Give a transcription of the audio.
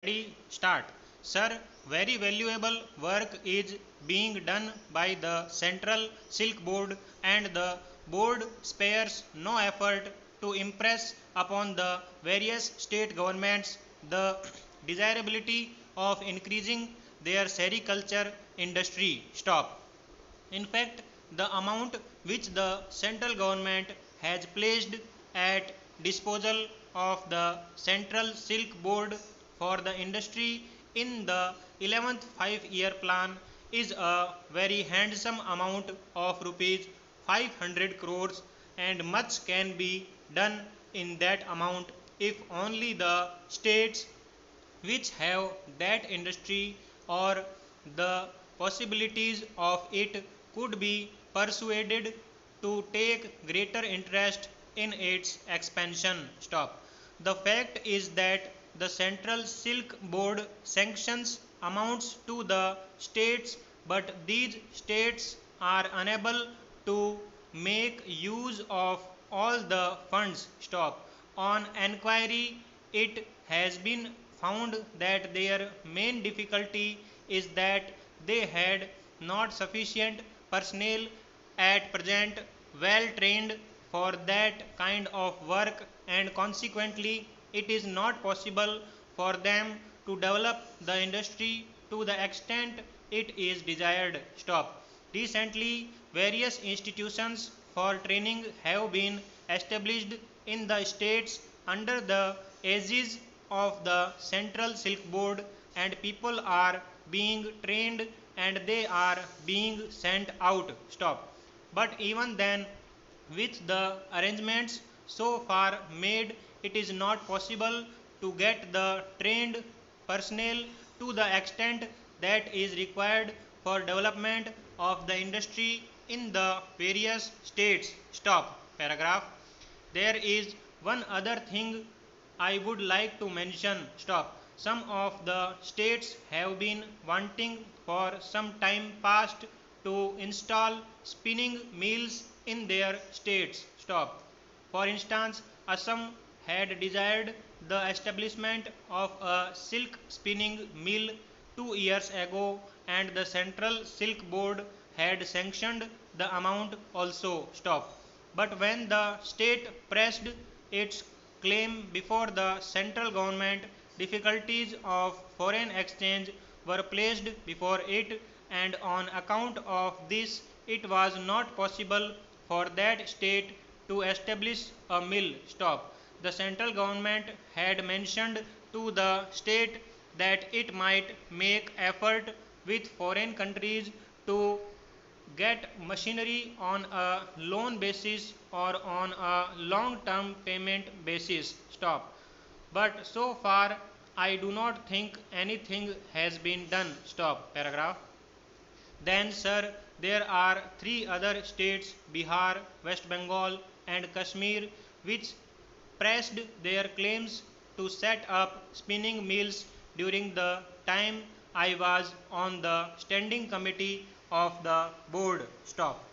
Ready, start. Sir, very valuable work is being done by the Central Silk Board, and the board spares no effort to impress upon the various state governments the desirability of increasing their sericulture industry. Stop. In fact, the amount which the central government has placed at disposal of the Central Silk Board for the industry in the 11th 5-year plan is a very handsome amount of rupees 500 crores, and much can be done in that amount if only the states which have that industry or the possibilities of it could be persuaded to take greater interest in its expansion. Stop. The fact is that the Central Silk Board sanctions amounts to the states, but these states are unable to make use of all the funds. Stop. On enquiry, it has been found that their main difficulty is that they had not sufficient personnel at present well trained for that kind of work, and consequently it is not possible for them to develop the industry to the extent it is desired. Stop. Recently, various institutions for training have been established in the states under the aegis of the Central Silk Board, and people are being trained and they are being sent out. Stop. But even then, with the arrangements so far made, it is not possible to get the trained personnel to the extent that is required for development of the industry in the various states. Stop. Paragraph. There is one other thing I would like to mention. Stop. Some of the states have been wanting for some time past to install spinning mills in their states. Stop. For instance, Assam had desired the establishment of a silk spinning mill 2 years ago, and the Central Silk Board had sanctioned the amount also. Stop. But when the state pressed its claim before the central government, difficulties of foreign exchange were placed before it, and on account of this, it was not possible for that state to establish a mill. Stop. The central government had mentioned to the state that it might make effort with foreign countries to get machinery on a loan basis or on a long term payment basis. Stop. But so far, I do not think anything has been done. Stop. Paragraph. Then, sir, there are three other states, Bihar, West Bengal, and Kashmir, which pressed their claims to set up spinning mills during the time I was on the standing committee of the board. Stop.